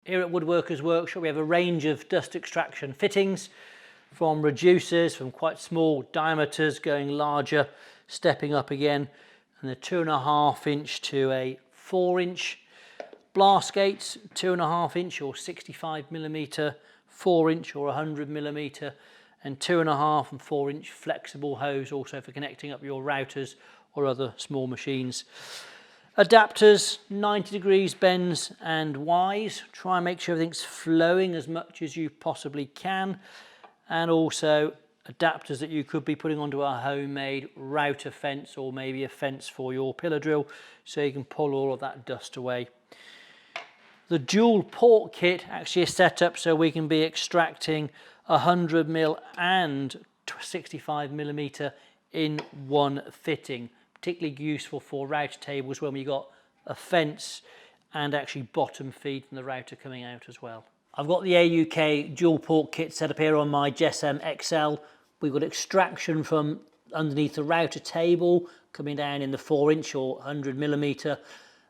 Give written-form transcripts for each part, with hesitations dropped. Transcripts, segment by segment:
Here at Woodworkers Workshop we have a range of dust extraction fittings, from reducers from quite small diameters going larger, stepping up again, and the 2.5 inch to a 4 inch. Blast gates, 2.5 inch or 65mm, 4 inch or 100mm, and 2.5 and 4 inch flexible hose also for connecting up your routers or other small machines. Adapters, 90 degrees bends and Ys. Try and make sure everything's flowing as much as you possibly can. And also adapters that you could be putting onto a homemade router fence or maybe a fence for your pillar drill, so you can pull all of that dust away. The dual port kit actually is set up so we can be extracting 100mm and 65mm in one fitting. Particularly useful for router tables when we got a fence and actually bottom feed from the router coming out as well. I've got the AUK dual port kit set up here on my JessEm XL. We've got extraction from underneath the router table coming down in the 4 inch or 100mm,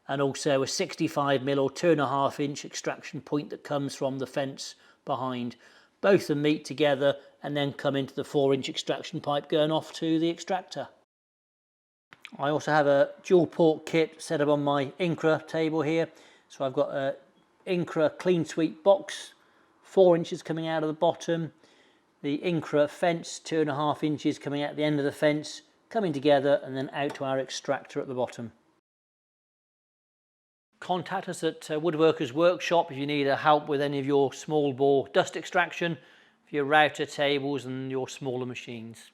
and also a 65mm or 2.5 inch extraction point that comes from the fence behind. Both of them meet together and then come into the 4 inch extraction pipe going off to the extractor. I also have a dual port kit set up on my INCRA table here. So I've got a INCRA clean sweep box, 4 inches coming out of the bottom. The INCRA fence, 2.5 inches coming out the end of the fence, coming together and then out to our extractor at the bottom. Contact us at Woodworkers Workshop if you need help with any of your small bore dust extraction for your router tables and your smaller machines.